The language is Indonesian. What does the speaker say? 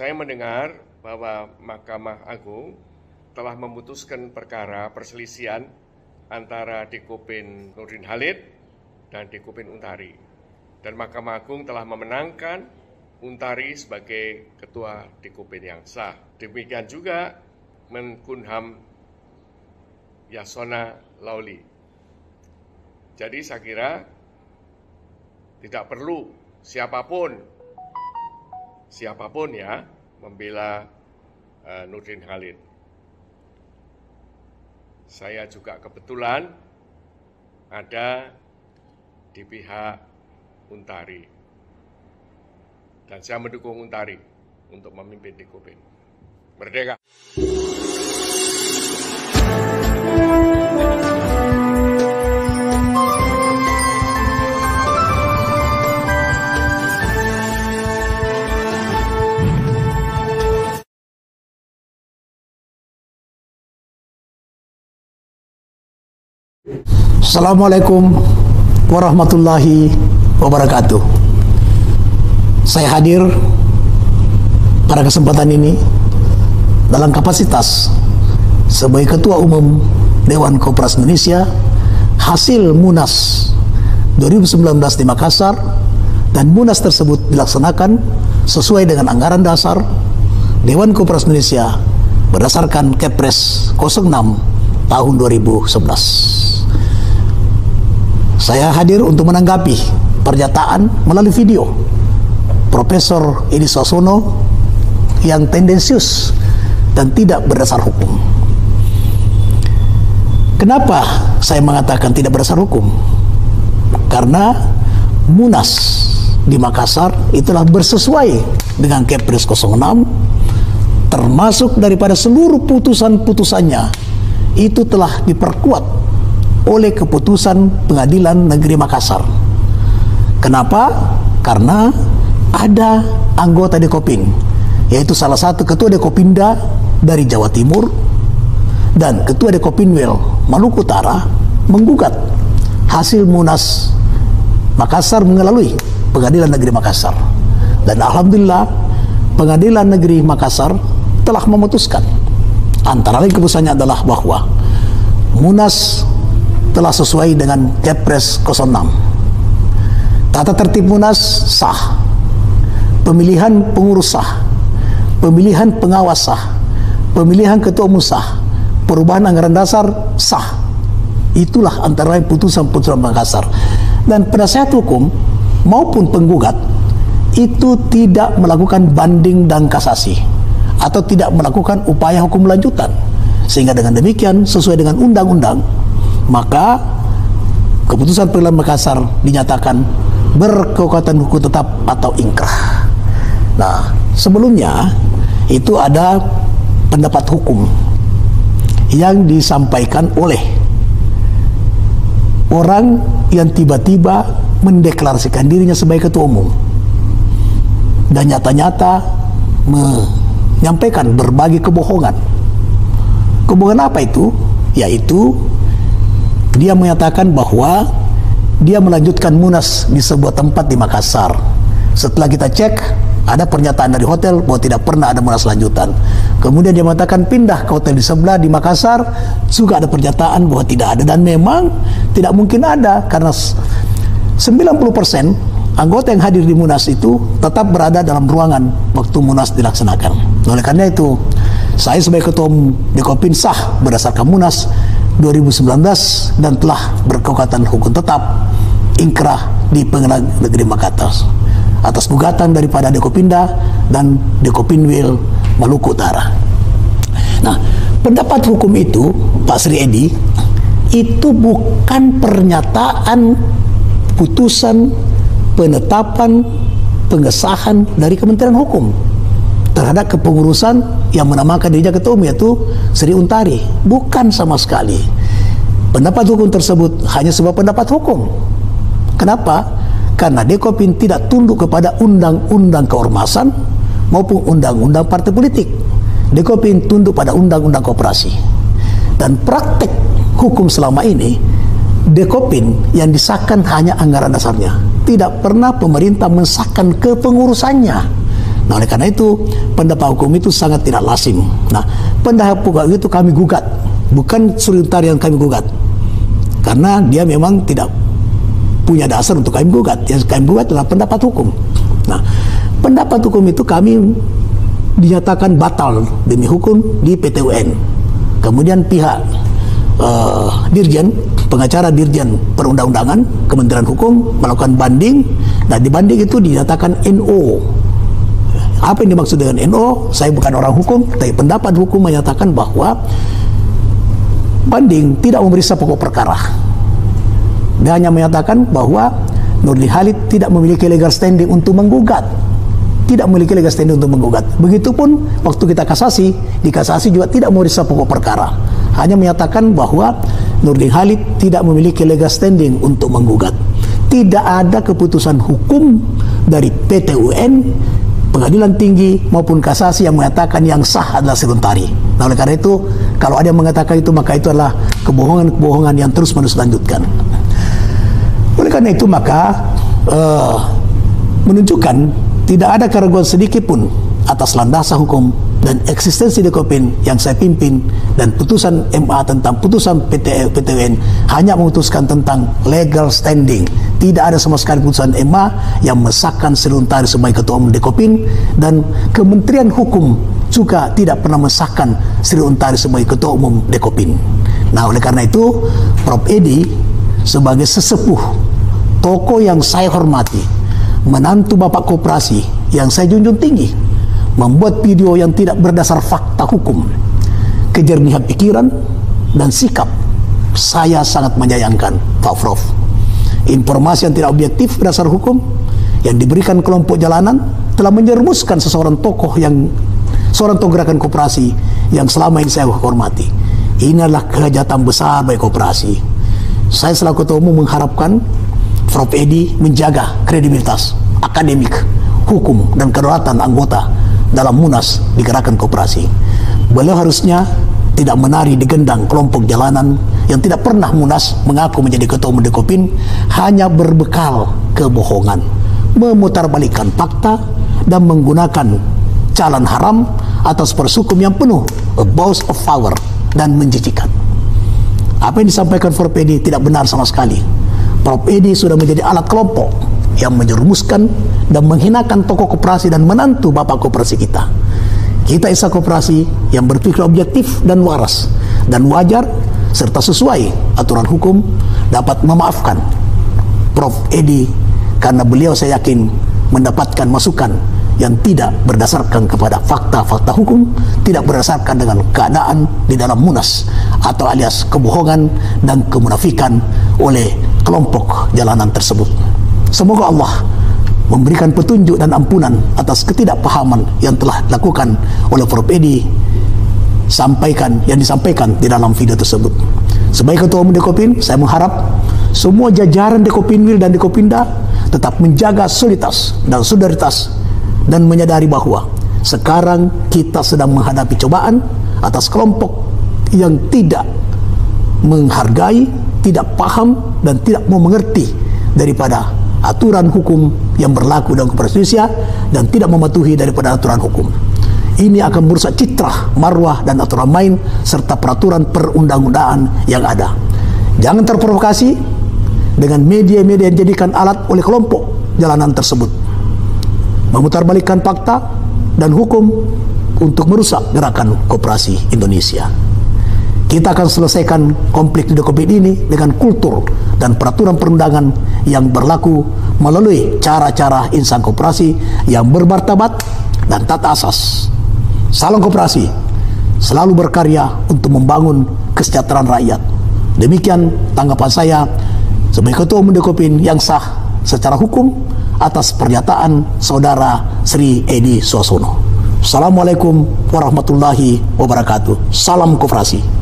Saya mendengar bahwa Mahkamah Agung telah memutuskan perkara perselisihan antara Dekopin Nurdin Halid dan Dekopin Untari. Dan Mahkamah Agung telah memenangkan Untari sebagai Ketua Dekopin yang sah. Demikian juga Menkumham Yasona Lauli. Jadi saya kira tidak perlu siapapun ya membela Nurdin Halid. Saya juga kebetulan ada di pihak Untari. Dan saya mendukung Untari untuk memimpin Dekopin. Merdeka! Assalamualaikum warahmatullahi wabarakatuh. Saya hadir pada kesempatan ini dalam kapasitas sebagai Ketua Umum Dewan Koperasi Indonesia hasil Munas 2019 di Makassar, dan Munas tersebut dilaksanakan sesuai dengan anggaran dasar Dewan Koperasi Indonesia berdasarkan Kepres 06 tahun 2011. Saya hadir untuk menanggapi pernyataan melalui video Profesor Edi Suarsono yang tendensius dan tidak berdasar hukum. Kenapa saya mengatakan tidak berdasar hukum? Karena Munas di Makassar itulah bersesuai dengan Kepres 06, termasuk daripada seluruh putusan-putusannya itu telah diperkuat oleh keputusan Pengadilan Negeri Makassar. Kenapa? Karena ada anggota Dekopin, yaitu salah satu Ketua Dekopinda dari Jawa Timur dan Ketua Dekopinwil Maluku Utara menggugat hasil Munas Makassar melalui Pengadilan Negeri Makassar. Dan alhamdulillah Pengadilan Negeri Makassar telah memutuskan, antara lain keputusannya adalah bahwa Munas telah sesuai dengan Kepres 06. Tata tertib Munas sah, pemilihan pengurus sah, pemilihan pengawas sah, pemilihan ketua umum sah, perubahan anggaran dasar sah. Itulah antara lain putusan-putusan Makassar. Dan penasihat hukum maupun penggugat itu tidak melakukan banding dan kasasi atau tidak melakukan upaya hukum lanjutan. Sehingga dengan demikian sesuai dengan undang-undang, maka keputusan Pengadilan Makassar dinyatakan berkekuatan hukum tetap atau ingkrah. Nah, sebelumnya itu ada pendapat hukum yang disampaikan oleh orang yang tiba-tiba mendeklarasikan dirinya sebagai ketua umum dan nyata-nyata menyampaikan berbagai kebohongan. Kebohongan apa itu? Yaitu dia menyatakan bahwa dia melanjutkan Munas di sebuah tempat di Makassar. Setelah kita cek, ada pernyataan dari hotel bahwa tidak pernah ada Munas lanjutan. Kemudian dia mengatakan pindah ke hotel di sebelah di Makassar, juga ada pernyataan bahwa tidak ada. Dan memang tidak mungkin ada, karena 90% anggota yang hadir di Munas itu tetap berada dalam ruangan waktu Munas dilaksanakan. Oleh karena itu, saya sebagai Ketua Umum Dekopin sah berdasarkan Munas 2019 dan telah berkekuatan hukum tetap ingkrah di Pengadilan Negeri Makassar atas gugatan daripada Dekopinda dan Dekopinwil Maluku Utara. Nah, pendapat hukum itu, Pak Sri Edi, itu bukan pernyataan putusan penetapan pengesahan dari Kementerian Hukum terhadap kepengurusan yang menamakan dirinya ketua umum, yaitu Sri Untari. Bukan sama sekali. Pendapat hukum tersebut hanya sebuah pendapat hukum. Kenapa? Karena Dekopin tidak tunduk kepada undang-undang keormasan maupun undang-undang partai politik. Dekopin tunduk pada undang-undang koperasi. Dan praktek hukum selama ini, Dekopin yang disahkan hanya anggaran dasarnya. Tidak pernah pemerintah mensahkan kepengurusannya. Nah, oleh karena itu pendapat hukum itu sangat tidak lazim. Nah, pendapat hukum itu kami gugat, bukan Sri Untari yang kami gugat, karena dia memang tidak punya dasar untuk kami gugat. Yang kami gugat adalah pendapat hukum. Nah, pendapat hukum itu kami dinyatakan batal demi hukum di PT UN. Kemudian pihak Dirjen, pengacara Dirjen Perundang-undangan Kementerian Hukum melakukan banding, dan di banding itu dinyatakan NO. Apa yang dimaksud dengan NO? Saya bukan orang hukum, tapi pendapat hukum menyatakan bahwa banding tidak memeriksa pokok perkara. Dia hanya menyatakan bahwa Nurdin Halid tidak memiliki legal standing untuk menggugat. Tidak memiliki legal standing untuk menggugat. Begitupun waktu kita kasasi, di kasasi juga tidak memeriksa pokok perkara. Hanya menyatakan bahwa Nurdin Halid tidak memiliki legal standing untuk menggugat. Tidak ada keputusan hukum dari PT UN, Pengadilan Tinggi maupun kasasi yang mengatakan yang sah adalah Sri Untari. Nah, oleh karena itu, kalau ada yang mengatakan itu, maka itu adalah kebohongan-kebohongan yang terus-menerus lanjutkan. Oleh karena itu, maka menunjukkan tidak ada keraguan sedikit pun atas landasan hukum dan eksistensi Dekopin yang saya pimpin, dan putusan MA tentang putusan PT UN hanya memutuskan tentang legal standing. Tidak ada sama sekali putusan MA yang mensahkan Sri Untari sebagai Ketua Umum Dekopin, dan Kementerian Hukum juga tidak pernah mensahkan Sri Untari sebagai Ketua Umum Dekopin. Nah, oleh karena itu, Prof. Edi sebagai sesepuh, tokoh yang saya hormati, menantu Bapak Koperasi yang saya junjung tinggi, membuat video yang tidak berdasar fakta hukum, kejernihan pikiran dan sikap, saya sangat menyayangkan Pak Prof. Informasi yang tidak objektif berdasar hukum yang diberikan kelompok jalanan telah menjerumuskan seorang tokoh gerakan koperasi yang selama ini saya hormati. Ini adalah kejahatan besar bagi koperasi. Saya selaku Ketua Umum mengharapkan Prof. Edi menjaga kredibilitas akademik, hukum, dan kedaulatan anggota dalam Munas di gerakan koperasi. Beliau harusnya tidak menari di gendang kelompok jalanan yang tidak pernah Munas mengaku menjadi Ketua Umum Dekopin, hanya berbekal kebohongan, memutarbalikkan fakta, dan menggunakan jalan haram atas proses hukum yang penuh abuse of power dan menjijikan. Apa yang disampaikan Prof. Edi tidak benar sama sekali. Prof. Edi sudah menjadi alat kelompok yang menjerumuskan dan menghinakan tokoh koperasi dan menantu Bapak Koperasi kita. Kita insan koperasi yang berpikir objektif dan waras dan wajar serta sesuai aturan hukum dapat memaafkan Prof. Edi, karena beliau saya yakin mendapatkan masukan yang tidak berdasarkan kepada fakta-fakta hukum, tidak berdasarkan dengan keadaan di dalam Munas, atau alias kebohongan dan kemunafikan oleh kelompok jalanan tersebut. Semoga Allah memberikan petunjuk dan ampunan atas ketidakpahaman yang telah dilakukan oleh Prof. Edi yang disampaikan di dalam video tersebut. Sebagai Ketua Umum Dekopin, saya mengharap semua jajaran Dekopinwil dan Dekopinda tetap menjaga soliditas dan solidaritas, dan menyadari bahwa sekarang kita sedang menghadapi cobaan atas kelompok yang tidak menghargai, tidak paham, dan tidak mau mengerti daripada aturan hukum yang berlaku dalam koperasi Indonesia, dan tidak mematuhi daripada aturan hukum. Ini akan merusak citra, marwah, dan aturan main serta peraturan perundang-undangan yang ada. Jangan terprovokasi dengan media-media yang dijadikan alat oleh kelompok jalanan tersebut, memutarbalikkan fakta dan hukum untuk merusak gerakan koperasi Indonesia. Kita akan selesaikan konflik di Dekopin ini dengan kultur dan peraturan perundangan yang berlaku melalui cara-cara insan koperasi yang bermartabat dan taat asas. Salam koperasi, selalu berkarya untuk membangun kesejahteraan rakyat. Demikian tanggapan saya sebagai Ketua Umum Dekopin yang sah secara hukum atas pernyataan Saudara Sri Edi Suarsono. Assalamualaikum warahmatullahi wabarakatuh. Salam koperasi.